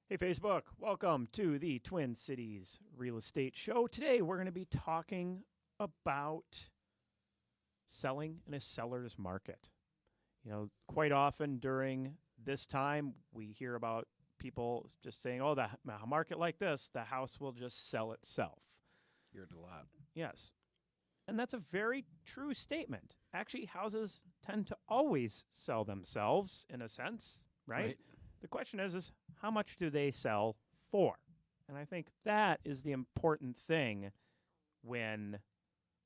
Hey, Facebook. Welcome to the Twin Cities Real Estate Show. Today, we're going to be talking about selling in a seller's market. You know, quite often during this time, we hear about people just saying, oh, the market like this, the house will just sell itself. Hear it a lot. Yes. And that's a very true statement. Actually, houses tend to always sell themselves in a sense, right? The question is how much do they sell for? And I think that is the important thing when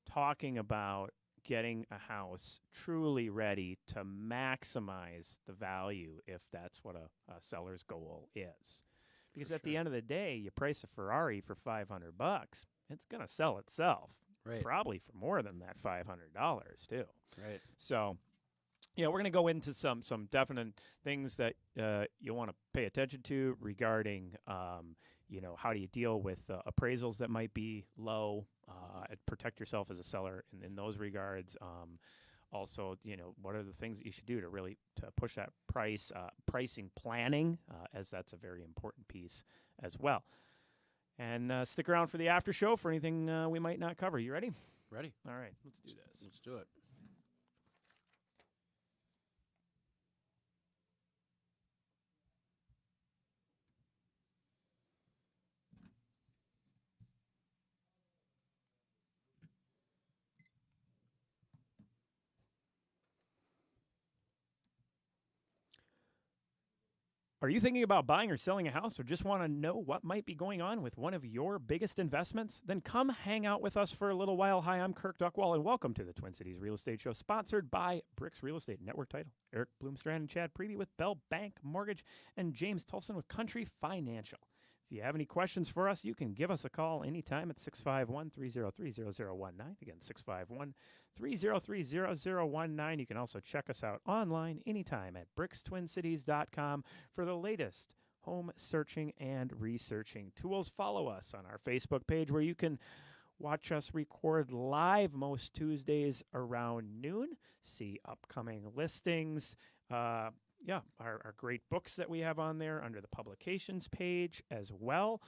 talking about getting a house truly ready to maximize the value, if that's what a seller's goal is. Because at the end of the day, you price a Ferrari for $500, it's going to sell itself. Right. Probably for more than that $500 too. Right. So, yeah, we're going to go into some definite things that you want to pay attention to regarding, how do you deal with appraisals that might be low, protect yourself as a seller in those regards. Also, what are the things that you should do to push that pricing planning, as that's a very important piece as well. And stick around for the after show for anything we might not cover. You ready? Ready. All right, let's do this. Let's do it. Are you thinking about buying or selling a house or just want to know what might be going on with one of your biggest investments? Then come hang out with us for a little while. Hi, I'm Kirk Duckwall, and welcome to the Twin Cities Real Estate Show, sponsored by Bricks Real Estate Network Title, Eric Bloomstrand and Chad Prevey with Bell Bank Mortgage, and James Tulson with Country Financial. If you have any questions for us, you can give us a call anytime at 651-303-0019. Again, 651-303-0019. You can also check us out online anytime at brickstwincities.com for the latest home searching and researching tools. Follow us on our Facebook page where you can watch us record live most Tuesdays around noon, see upcoming listings, our great books that we have on there under the publications page as well,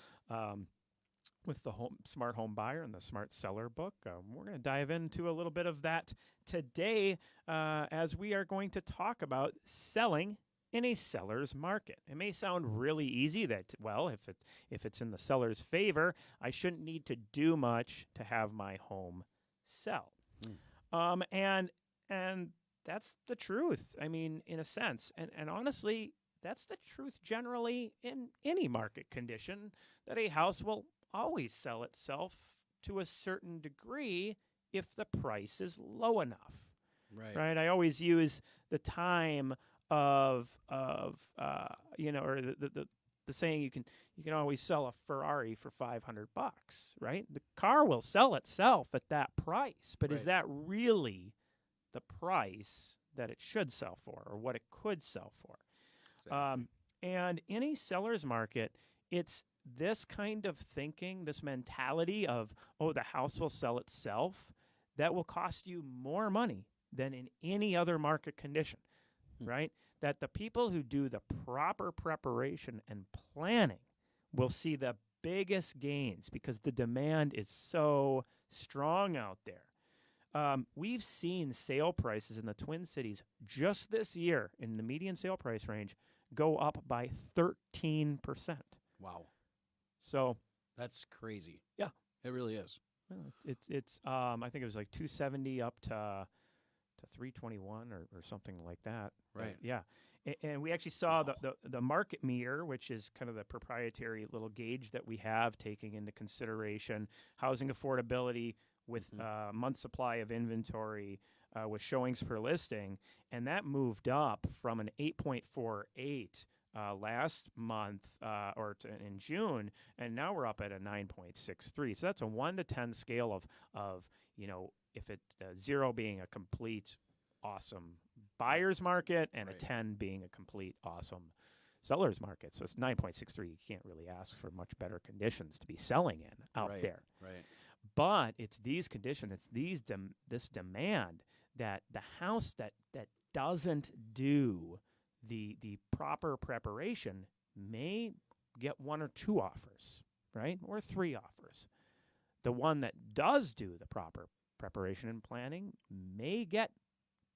with the Smart Home Buyer and the Smart Seller book. We're going to dive into a little bit of that today as we are going to talk about selling in a seller's market. It may sound really easy that, well, if it's in the seller's favor, I shouldn't need to do much to have my home sell. And that's the truth. I mean, in a sense. And honestly, that's the truth generally in any market condition, that a house will always sell itself to a certain degree if the price is low enough. Right? I always use the time of or the saying you can always sell a Ferrari for $500, right? The car will sell itself at that price, but is that really the price that it should sell for, or what it could sell for? Exactly. And in a seller's market, it's this kind of thinking, this mentality of, oh, the house will sell itself, that will cost you more money than in any other market condition, right? That the people who do the proper preparation and planning will see the biggest gains because the demand is so strong out there. We've seen sale prices in the Twin Cities just this year in the median sale price range go up by 13%. Wow. So that's crazy. Yeah, it really is. It's I think it was like 270 up to 321 or something like that. Right. Yeah. And we actually saw the market meter, which is kind of the proprietary little gauge that we have, taking into consideration housing affordability with month supply of inventory, with showings per listing, and that moved up from an 8.48 last month in June, and now we're up at a 9.63. So that's a 1 to 10 scale of if it's 0 being a complete awesome buyer's market and a 10 being a complete awesome seller's market. So it's 9.63. You can't really ask for much better conditions to be selling in out there. Right. But it's these conditions, it's this demand that the house that doesn't do the proper preparation may get 1 or 2 offers, right? Or 3 offers. The one that does do the proper preparation and planning may get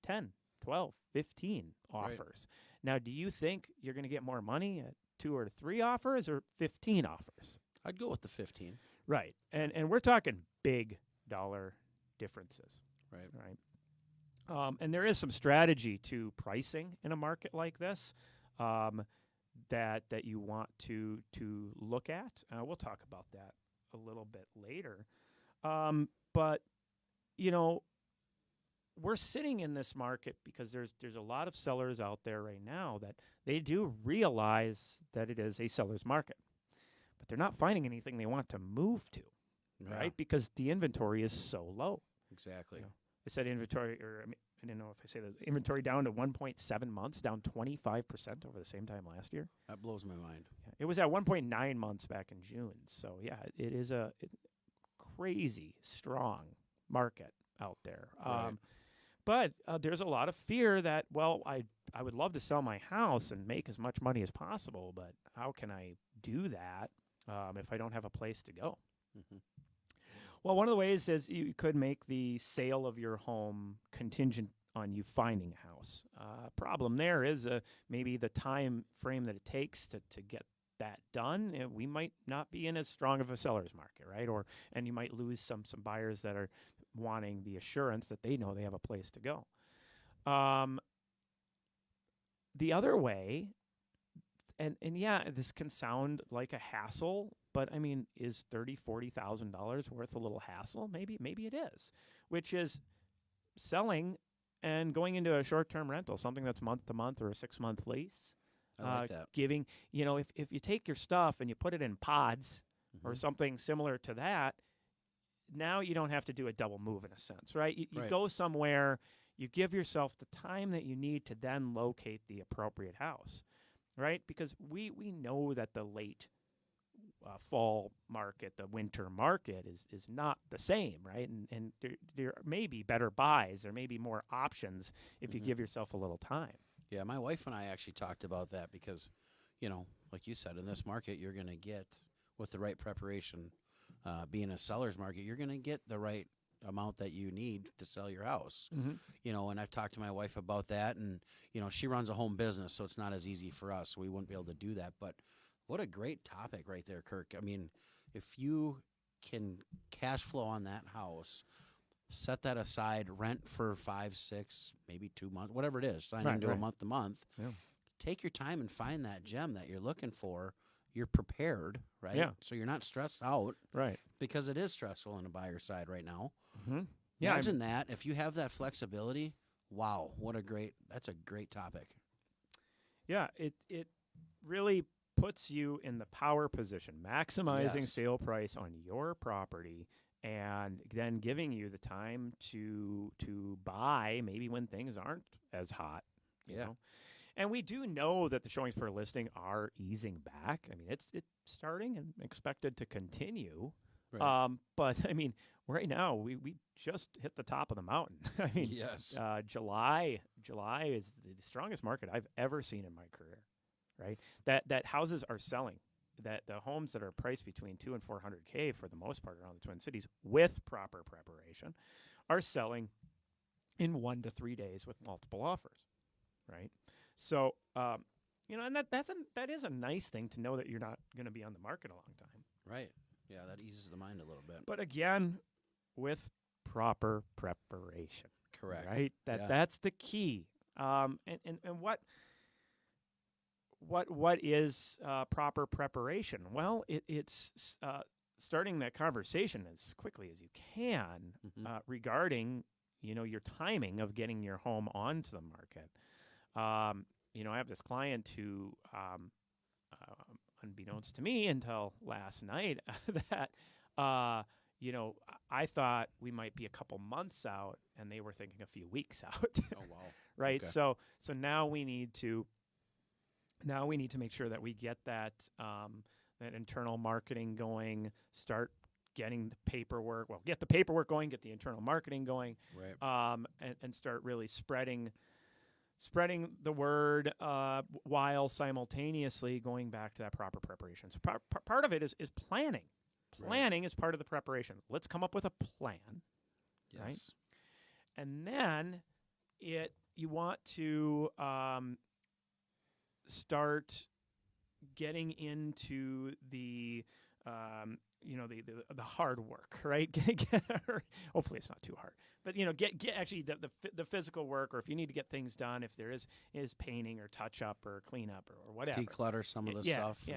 10, 12, 15 offers. Right. Now, do you think you're going to get more money at 2 or 3 offers or 15 offers? I'd go with the 15. Right. And we're talking big dollar differences. Right. Right. And there is some strategy to pricing in a market like this that you want to look at. We'll talk about that a little bit later. But, you know, we're sitting in this market because there's a lot of sellers out there right now that they do realize that it is a seller's market, but they're not finding anything they want to move to, right? Because the inventory is so low. Exactly. You know, I said inventory, or I didn't know if I say that. Inventory down to 1.7 months, down 25% over the same time last year. That blows my mind. Yeah, it was at 1.9 months back in June. So, yeah, it is a crazy strong market out there. Right. But there's a lot of fear that, well, I would love to sell my house and make as much money as possible, but how can I do that if I don't have a place to go? Mm-hmm. Well, one of the ways is you could make the sale of your home contingent on you finding a house. Problem there is maybe the time frame that it takes to get that done. We might not be in as strong of a seller's market, right? And you might lose some buyers that are wanting the assurance that they know they have a place to go. The other way, and yeah, this can sound like a hassle, but I mean, is $30,000-$40,000 worth a little hassle? Maybe it is, which is selling and going into a short-term rental, something that's month to month or a 6-month lease. I like that. Giving, if you take your stuff and you put it in pods or something similar to that, now you don't have to do a double move in a sense, right? You Right. go somewhere, you give yourself the time that you need to then locate the appropriate house, right? Because we know that the late fall market, the winter market is not the same, right? And there may be better buys, there may be more options if you give yourself a little time. Yeah, my wife and I actually talked about that because, like you said, in this market, you're going to get, with the right preparation, being a seller's market, you're going to get the right amount that you need to sell your house. And I've talked to my wife about that, and, she runs a home business, so it's not as easy for us. So we wouldn't be able to do that. But what a great topic right there, Kirk. I mean, if you can cash flow on that house, set that aside, rent for 5, 6, maybe 2 months, whatever it is, sign into a month to month. Yeah. Take your time and find that gem that you're looking for. You're prepared, right? Yeah. So you're not stressed out, Right. because it is stressful on the buyer side right now. Yeah, Imagine that. If you have that flexibility, wow, that's a great topic. Yeah, it really puts you in the power position, maximizing Yes. sale price on your property, and then giving you the time to buy maybe when things aren't as hot. You know? And we do know that the showings per listing are easing back. I mean, it's starting and expected to continue. Right. But I mean, right now we just hit the top of the mountain. I mean, Yes. July is the strongest market I've ever seen in my career. Right, that houses are selling, that the homes that are priced between $200,000 and $400,000 for the most part around the Twin Cities with proper preparation are selling in 1 to 3 days with multiple offers. Right, so and that is a nice thing to know that you're not going to be on the market a long time. Right. Yeah, that eases the mind a little bit. But again, with proper preparation. Correct. Right, that's the key. And what is proper preparation? Well, it's starting that conversation as quickly as you can regarding your timing of getting your home onto the market. I have this client who, unbeknownst to me until last night, that I thought we might be a couple months out, and they were thinking a few weeks out. Oh wow! Right. Okay. So now we need to make sure that we get that internal marketing going, start getting the paperwork. Well, get the paperwork going, get the internal marketing going, Right. and start really spreading spreading the word while simultaneously going back to that proper preparation. So part of it is planning. Planning is part of the preparation. Let's come up with a plan, right? And then you want to start getting into the the hard work, right? Hopefully it's not too hard, but get actually the physical work, or if you need to get things done, if there is painting or touch up or cleanup or whatever, declutter some of the stuff.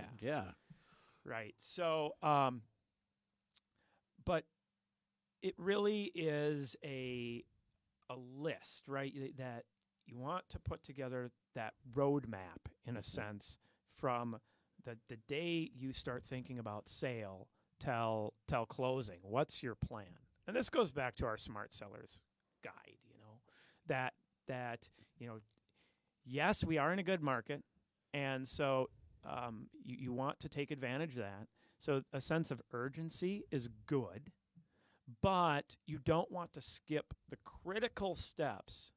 Right. So, but it really is a list, right? That you want to put together that roadmap in a sense from the day you start thinking about sale till closing. What's your plan? And this goes back to our Smart Sellers Guide, that yes, we are in a good market, and so you want to take advantage of that. So a sense of urgency is good, but you don't want to skip the critical steps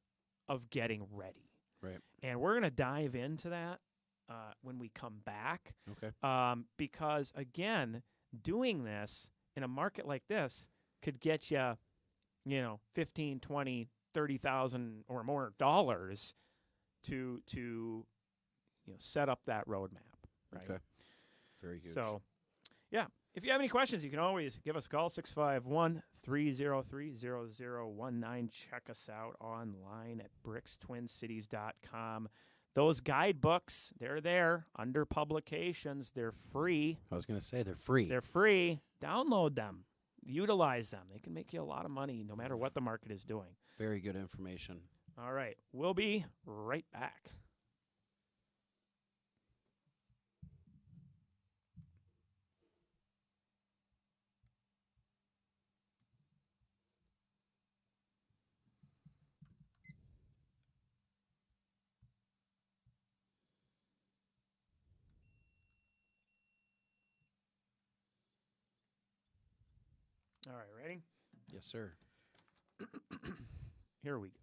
of getting ready. Right. And we're going to dive into that when we come back. Okay. Because, again, doing this in a market like this could get you, $15,000, $20,000, $30,000 or more dollars to set up that roadmap. Right? Okay. Very huge. So, yeah. If you have any questions, you can always give us a call, 651-303-0019. Check us out online at brickstwincities.com. Those guidebooks, they're there under publications. They're free. I was going to say they're free. They're free. Download them. Utilize them. They can make you a lot of money no matter what the market is doing. Very good information. All right. We'll be right back. All right, ready? Yes, sir. Here we go.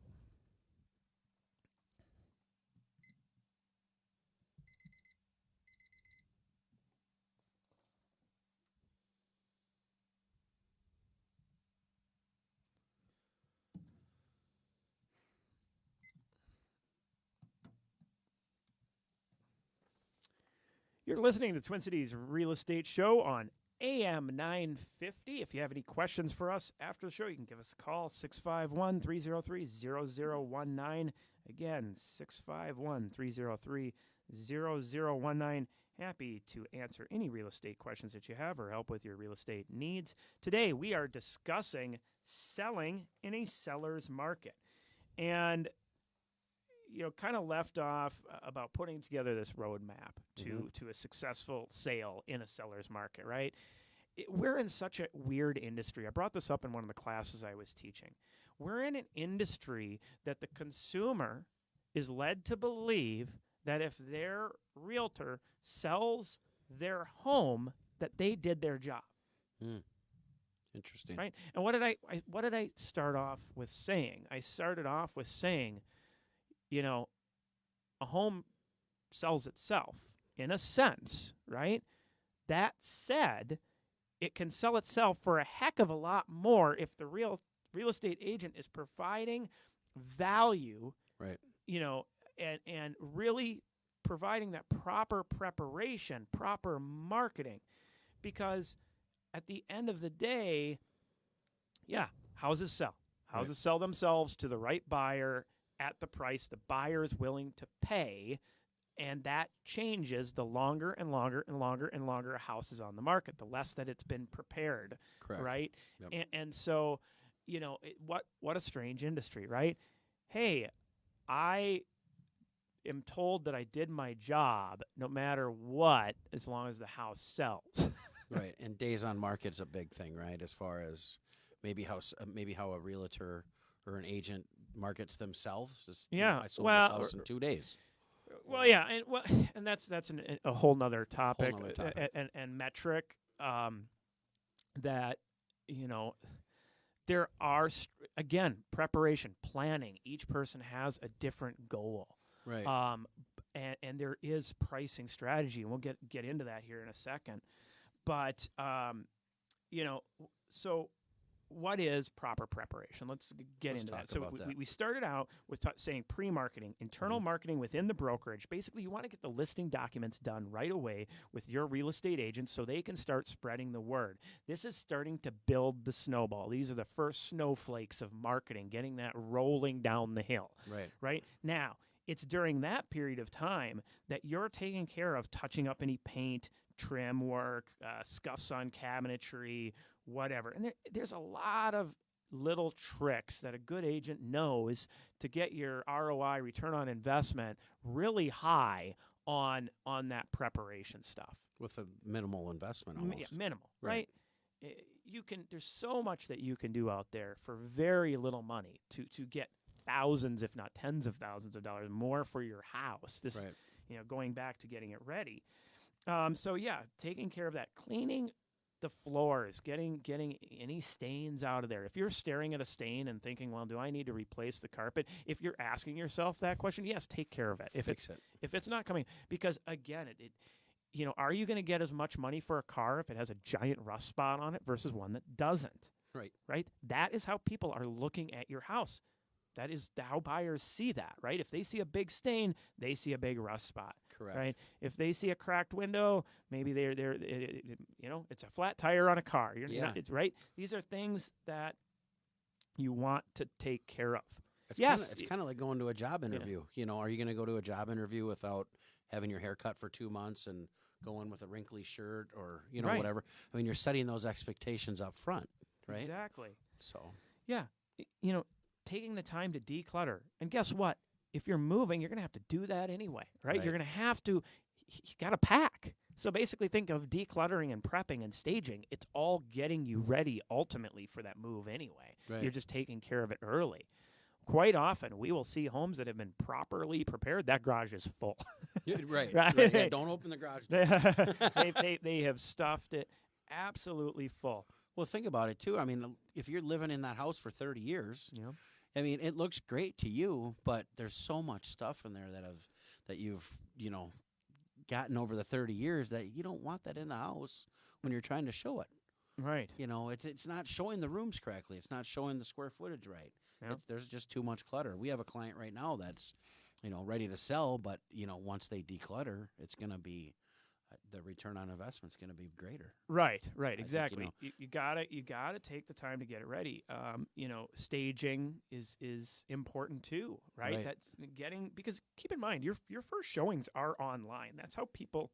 You're listening to the Twin Cities Real Estate Show on AM 950. If you have any questions for us after the show, you can give us a call, 651-303-0019. Again, 651-303-0019. Happy to answer any real estate questions that you have or help with your real estate needs. Today, we are discussing selling in a seller's market. And kind of left off about putting together this roadmap to a successful sale in a seller's market, right? We're in such a weird industry. I brought this up in one of the classes I was teaching. We're in an industry that the consumer is led to believe that if their realtor sells their home, that they did their job. Interesting. Right? And what did I start off with saying? I started off with saying, a home sells itself in a sense, right? That said, it can sell itself for a heck of a lot more if the real estate agent is providing value, right? And really providing that proper preparation, proper marketing, because at the end of the day, houses sell. Houses sell themselves to the right buyer at the price the buyer is willing to pay, and that changes the longer and longer and longer and longer a house is on the market, the less that it's been prepared. Correct. Right? Yep. And so, what a strange industry, right? Hey, I am told that I did my job no matter what, as long as the house sells. Right, and days on market's a big thing, right? As far as maybe how a realtor or an agent markets themselves. I sold this house in 2 days. Well, yeah, and that's a whole nother topic, and metric that there are, again, preparation, planning. Each person has a different goal. Right. And there is pricing strategy, and we'll get into that here in a second. But, so what is proper preparation? Let's get into that. So we started out with saying pre-marketing, internal marketing within the brokerage. Basically, you want to get the listing documents done right away with your real estate agent so they can start spreading the word. This is starting to build the snowball. These are the first snowflakes of marketing, getting that rolling down the hill. Right? Now, it's during that period of time that you're taking care of touching up any paint, trim work, scuffs on cabinetry, whatever. And there's a lot of little tricks that a good agent knows to get your ROI, return on investment, really high on that preparation stuff. With a minimal investment almost. Yeah, minimal, right? There's so much that you can do out there for very little money to get thousands, if not tens of thousands of dollars more for your house. This, going back to getting it ready. Taking care of that, cleaning the floors, getting any stains out of there. If you're staring at a stain and thinking, well, do I need to replace the carpet? If you're asking yourself that question, yes, take care of it. If it's not coming, because again, are you going to get as much money for a car if it has a giant rust spot on it versus one that doesn't? Right. That is how people are looking at your house. That is how buyers see that, right? If they see a big stain, they see a big rust spot. Correct. Right? If they see a cracked window, maybe it's a flat tire on a car. Right? These are things that you want to take care of. It's kind of like going to a job interview. Are you going to go to a job interview without having your hair cut for 2 months and go in with a wrinkly shirt or whatever? I mean, you're setting those expectations up front, right? Exactly. So taking the time to declutter. And guess what? If you're moving, you're going to have to do that anyway, right? You're going to have to, you got to pack. So basically think of decluttering and prepping and staging. It's all getting you ready ultimately for that move anyway. You're just taking care of it early. Quite often, we will see homes that have been properly prepared. That garage is full. Right. Yeah, don't open the garage door. They have stuffed it absolutely full. Well, think about it, too. I mean, if you're living in that house for 30 years, I mean, it looks great to you, but there's so much stuff in there that you've gotten over the 30 years that you don't want that in the house when you're trying to show it. Right. It's not showing the rooms correctly. It's not showing the square footage right. Yep. There's just too much clutter. We have a client right now that's, ready to sell, but, once they declutter, it's going to be the return on investment is going to be greater. Right, exactly. You gotta take the time to get it ready. Staging is important too, right? That's because keep in mind your first showings are online. That's how people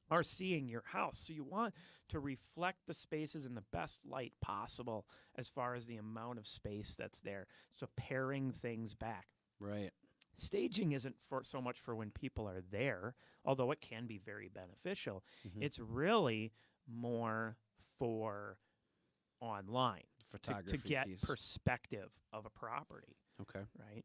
are seeing your house. So you want to reflect the spaces in the best light possible as far as the amount of space that's there. So paring things back. Right. Staging isn't so much for when people are there, although it can be very beneficial. Mm-hmm. It's really more for online photography to get piece. Perspective of a property. Okay. Right.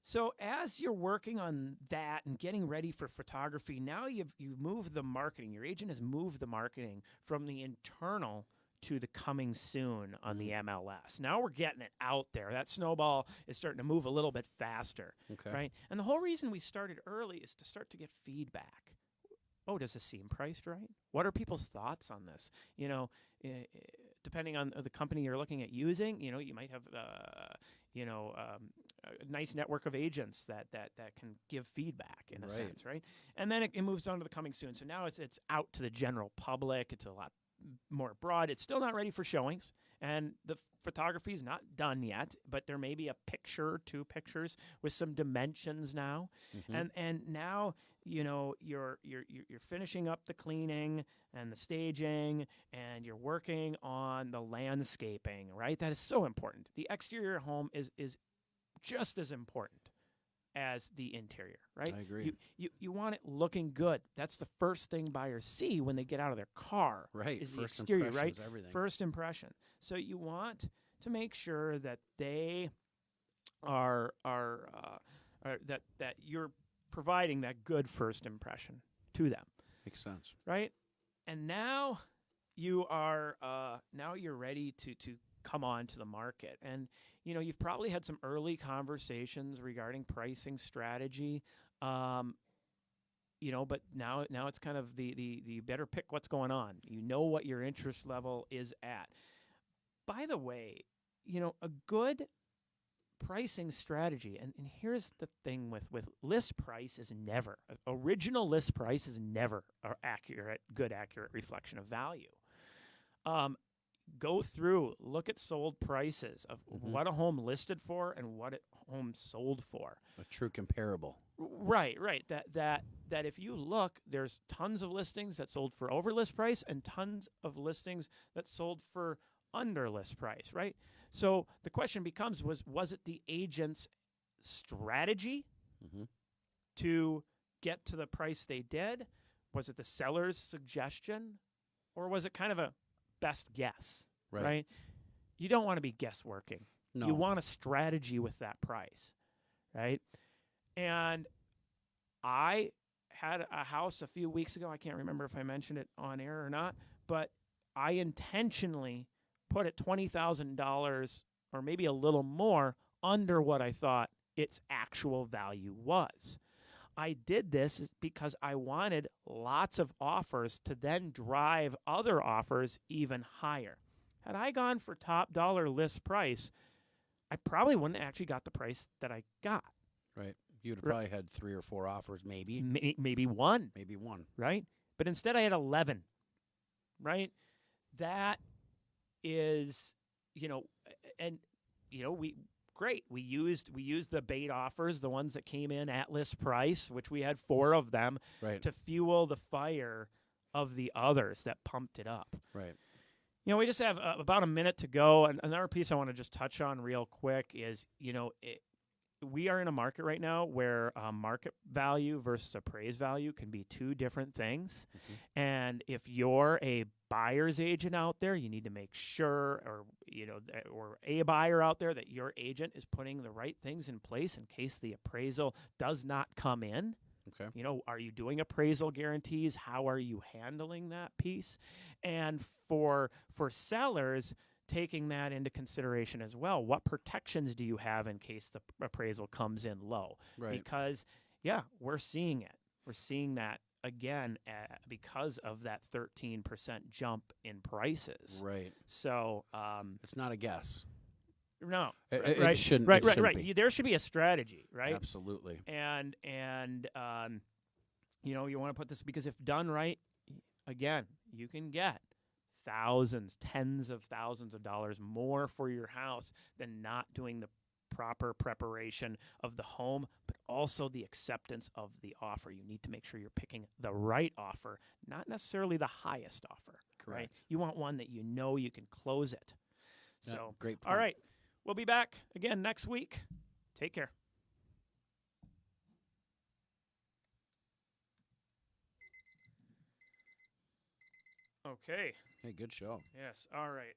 So as you're working on that and getting ready for photography, now you've moved the marketing. Your agent has moved the marketing from the internal to the coming soon on the MLS. Now we're getting it out there. That snowball is starting to move a little bit faster, right? And the whole reason we started early is to start to get feedback. Oh, does this seem priced right? What are people's thoughts on this? Depending on the company you're looking at using, you might have, a nice network of agents that can give feedback in a sense, right? And then it moves on to the coming soon. So now it's out to the general public. It's a lot more broad. It's still not ready for showings, and the photography is not done yet, but there may be a picture, 2 pictures with some dimensions now. Mm-hmm. And now you're finishing up the cleaning and the staging, and you're working on the landscaping, right? That is so important. The exterior home is just as important as the interior, right? I agree. You want it looking good. That's the first thing buyers see when they get out of their car. Right. Is first the exterior, right? Everything. First impression. So you want to make sure that they are that you're providing that good first impression to them. Makes sense. Right? And now you are you're ready to come onto the market. And, you've probably had some early conversations regarding pricing strategy. But now it's kind of the you better pick what's going on. You know what your interest level is at. By the way, a good pricing strategy, and here's the thing with list price is never, original list price is never an accurate reflection of value. Go through, look at sold prices of what a home listed for and what a home sold for. A true comparable. Right. That if you look, there's tons of listings that sold for over list price and tons of listings that sold for under list price, right? So the question becomes, was it the agent's strategy to get to the price they did? Was it the seller's suggestion? Or was it kind of a best guess, right? You don't want to be guessworking. No. You want a strategy with that price, right? And I had a house a few weeks ago. I can't remember if I mentioned it on air or not, but I intentionally put it $20,000 or maybe a little more under what I thought its actual value was. I did this because I wanted lots of offers to then drive other offers even higher. Had I gone for top dollar list price, I probably wouldn't have actually got the price that I got. Right. You'd have probably had 3 or 4 offers, maybe. Maybe one. Maybe one. Right? But instead I had 11. Right? That is, we used the bait offers, the ones that came in at list price, which we had 4 of them, to fuel the fire of the others that pumped it up. Right. We just have about a minute to go. And another piece I want to just touch on real quick is, we are in a market right now where market value versus appraised value can be 2 different things. And if you're a buyer's agent out there, you need to make sure, or a buyer out there, that your agent is putting the right things in place in case the appraisal does not come in. Okay. Are you doing appraisal guarantees? How are you handling that piece? And for sellers, taking that into consideration as well. What protections do you have in case the appraisal comes in low? Right. Because, we're seeing it. We're seeing that again because of that 13% jump in prices. Right. So it's not a guess. No. It shouldn't. Right. It shouldn't be. There should be a strategy, right? Absolutely. And you want to put this, because if done right, again, you can get thousands, tens of thousands of dollars more for your house than not doing the proper preparation of the home, but also the acceptance of the offer. You need to make sure you're picking the right offer, not necessarily the highest offer. Correct. Right? You want one that you can close it. So, great point. All right. We'll be back again next week. Take care. Okay. Hey, good show. Yes. All right.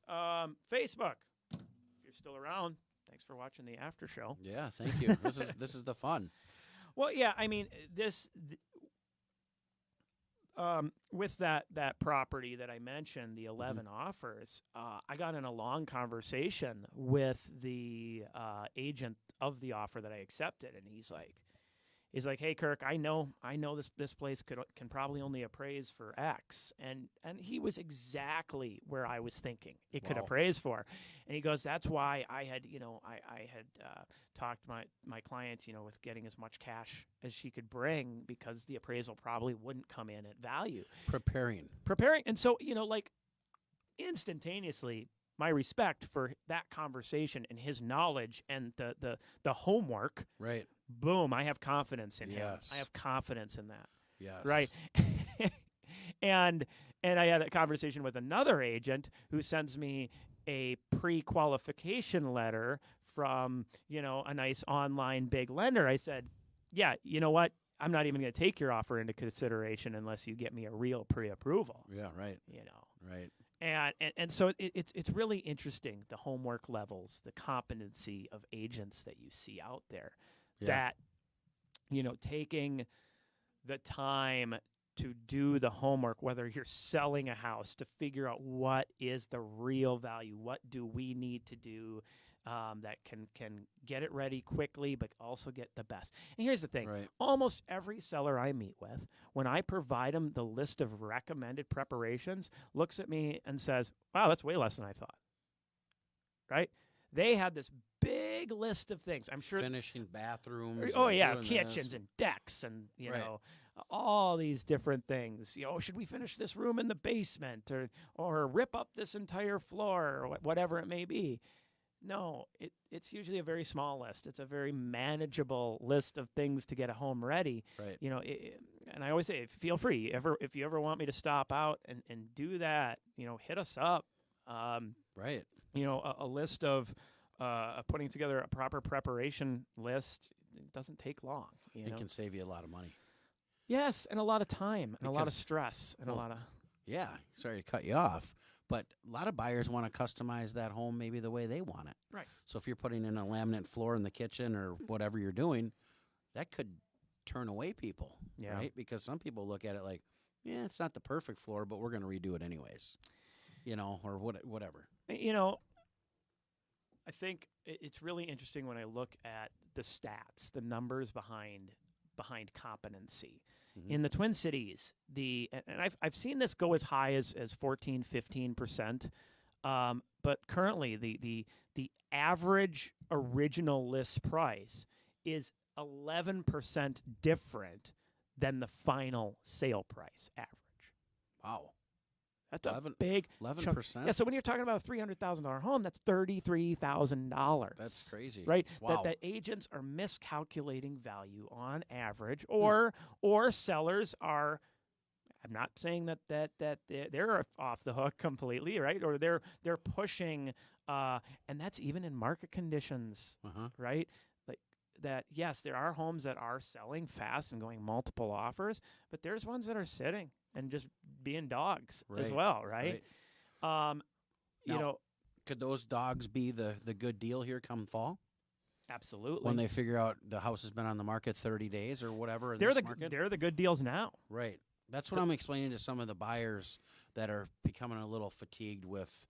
Facebook. If you're still around, thanks for watching the after show. Yeah, thank you. This is the fun. Well, yeah. I mean, with that property that I mentioned, the 11 offers, I got in a long conversation with the agent of the offer that I accepted, and he's like, "Hey, Kirk, I know this place can probably only appraise for X," and he was exactly where I was thinking it could appraise for, and he goes, "That's why I had talked to my clients, with getting as much cash as she could bring, because the appraisal probably wouldn't come in at value." Preparing, and so instantaneously, my respect for that conversation and his knowledge and the homework. Right. Boom, I have confidence in him. Yes. I have confidence in that. Yes. Right. and I had a conversation with another agent who sends me a pre-qualification letter from, a nice online big lender. I said, "Yeah, you know what? I'm not even going to take your offer into consideration unless you get me a real pre-approval." Yeah, right. Right. And so it's really interesting, the homework levels, the competency of agents that you see out there. Yeah. That, taking the time do the homework, whether you're selling a house, to figure out what is the real value, what do we need to do that can get it ready quickly, but also get the best. And here's the thing. Right. Almost every seller I meet with, when I provide them the list of recommended preparations, looks at me and says, wow, that's way less than I thought. Right? They had this big list of things. I'm sure Finishing bathrooms. Oh and yeah, doing kitchens this. and decks and Right. all these different things. Should we finish this room in the basement or rip up this entire floor or whatever it may be? No, it's usually a very small list. It's a very manageable list of things to get a home ready. Right. And I always say, feel free. If you ever want me to stop out and do that, hit us up. Right. A list of putting together a proper preparation list, it doesn't take long. It can save you a lot of money. Yes, and a lot of time and a lot of Because- stress and a lot of. Yeah. Sorry to cut you off. But a lot of buyers want to customize that home maybe the way they want it. Right. So if you're putting in a laminate floor in the kitchen or whatever you're doing, that could turn away people. Yeah. Right? Because some people look at it like, yeah, it's not the perfect floor, but we're going to redo it anyways. Or whatever. I think it's really interesting when I look at the stats, the numbers behind competency. Mhm. In the Twin Cities, and I've seen this go as high as 14, 15%. But currently the average original list price is 11% different than the final sale price average. Wow. That's a big chunk. 11%? Yeah, so when you're talking about a $300,000 home, that's $33,000. That's crazy. Right? Wow. That agents are miscalculating value on average, or sellers are. I'm not saying that they're off the hook completely, right? Or they're pushing, and that's even in market conditions, Uh-huh. right? Like that. Yes, there are homes that are selling fast and going multiple offers, but there's ones that are sitting and just being dogs as Right. well, right? Now, could those dogs be the good deal here come fall? Absolutely. When they figure out the house has been on the market 30 days or whatever in they're this the market? they're the good deals now. Right. That's what I'm explaining to some of the buyers that are becoming a little fatigued with,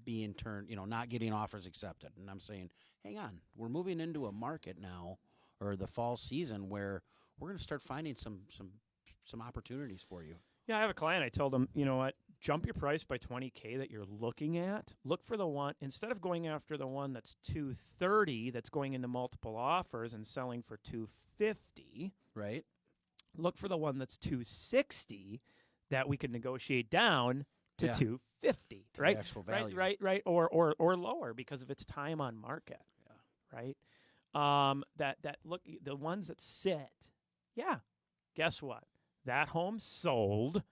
being turned, not getting offers accepted. And I'm saying, hang on, we're moving into a market now, or the fall season, where we're going to start finding some opportunities for you. Yeah, I have a client. I told him, you know what, jump your price by $20K that you're looking at. Look for the one, instead of going after the one that's $230 that's going into multiple offers and selling for $250. Right. Look for the one that's $260 that we can negotiate down to Yeah. $250, To right? the actual value. Right, or lower because of its time on market. Yeah. Right? That look, the ones that sit, yeah. Guess what? That home sold.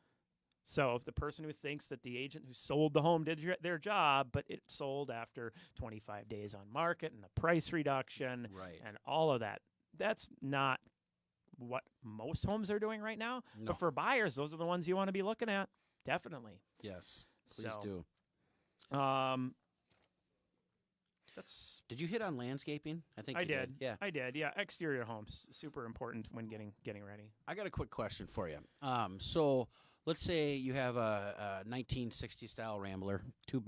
So if the person who thinks that the agent who sold the home did their job, but it sold after 25 days on market and the price reduction Right. and all of that, that's not what most homes are doing right now. No. But for buyers, those are the ones you want to be looking at. Definitely. Yes. Please So, do. That's. Did you hit on landscaping? I think I you did. Yeah. I did. Yeah. Exterior homes, super important when getting ready. I got a quick question for you. So let's say you have a 1960 style Rambler, two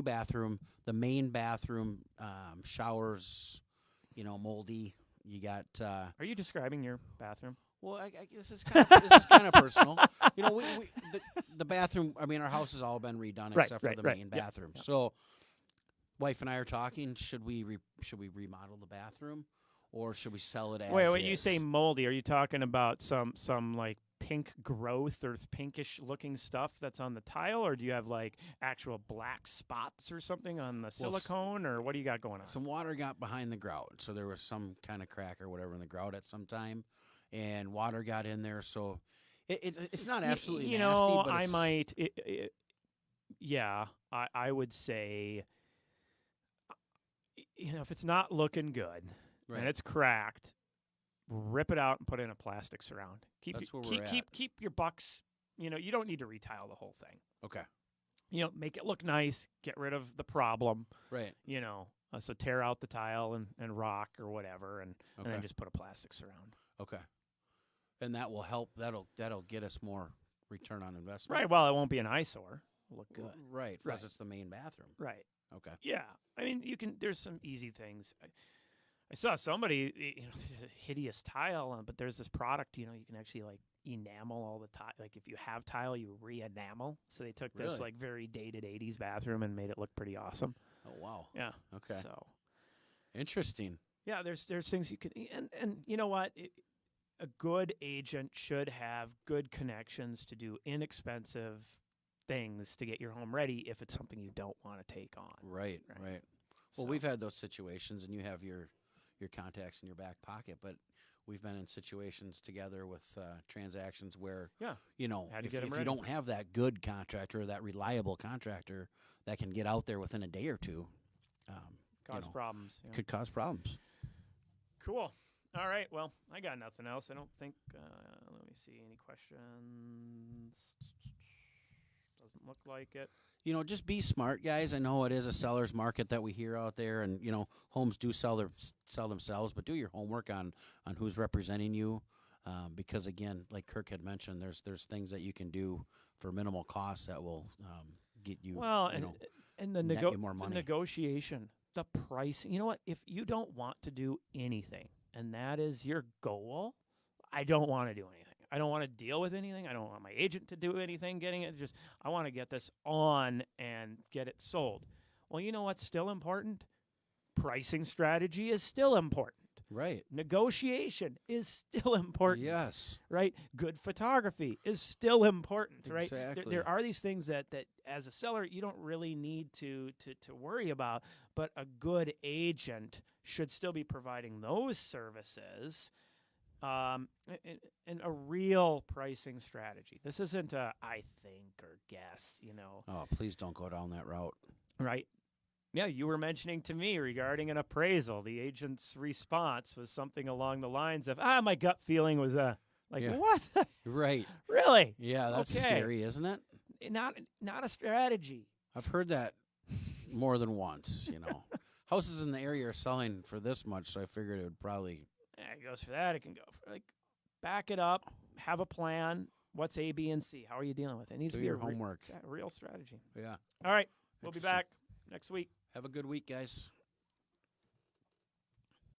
bathroom. The main bathroom showers, moldy. You got. Are you describing your bathroom? Well, I guess this is kind of personal. The bathroom. I mean, our house has all been redone Right, except for the right. main Yeah, bathroom. yeah. So, wife and I are talking. Should we remodel the bathroom, or should we sell it as? Wait, when you is? say moldy, are you talking about some like pink growth or pinkish looking stuff that's on the tile, or do you have like actual black spots or something on the silicone, or what do you got going on? Some water got behind the grout, so there was some kind of crack or whatever in the grout at some time, and water got in there. So it's not absolutely nasty, but I it's, might. I would say, if it's not looking good right. and it's cracked, rip it out and put in a plastic surround. That's where we're at. Keep your bucks. You don't need to retile the whole thing. Okay. Make it look nice. Get rid of the problem. Right. So tear out the tile and rock or whatever, and Okay. then just put a plastic surround. Okay. And that will help. That'll get us more return on investment. Right. Well, it won't be an eyesore. It'll look good. Right. Plus, Right. it's the main bathroom. Right. Okay. Yeah. I mean, there's some easy things. I saw somebody, hideous tile, but there's this product, you can actually like enamel all the tile. Like if you have tile, you re-enamel. So they took this Really? like very dated 80s bathroom and made it look pretty awesome. Oh, wow. Yeah. Okay. So Interesting. yeah, there's things you can, and you know what? A good agent should have good connections to do inexpensive things to get your home ready if it's something you don't want to take on. Right. Well, So- we've had those situations, and you have your contacts in your back pocket, but we've been in situations together with transactions where, Yeah. Had to if get 'em you ready. don't have that good contractor, that reliable contractor that can get out there within a day or two, Cause problems. Yeah. could cause problems. Cool. All right. Well, I got nothing else. I don't think. Let me see. Any questions? Doesn't look like it. Just be smart, guys. I know it is a seller's market that we hear out there, and homes do sell themselves, but do your homework on who's representing you, because again, like Kirk had mentioned, there's things that you can do for minimal costs that will get you Well, you know, and the, net you more the money. negotiation, the price. You know what? If you don't want to do anything, and that is your goal, I don't want to do anything. I don't want to deal with anything. I don't want my agent to do anything getting it. I want to get this on and get it sold. Well, you know what's still important? Pricing strategy is still important. Right. Negotiation is still important. Yes. Right? Good photography is still important, right? Exactly. There are these things that as a seller you don't really need to worry about, but a good agent should still be providing those services. And a real pricing strategy. This isn't a I think or guess, Oh, please don't go down that route. right? Yeah, you were mentioning to me regarding an appraisal. The agent's response was something along the lines of, my gut feeling was like, Yeah. what? Right. Really? Yeah, that's Okay. scary, isn't it? Not a strategy. I've heard that more than once, Houses in the area are selling for this much, so I figured it would probably... Yeah, it goes for that. It can go for back it up, have a plan. What's A, B, and C? How are you dealing with it? It needs Do to be your a homework. real strategy. Yeah. All right, we'll be Interesting. back next week. Have a good week, guys.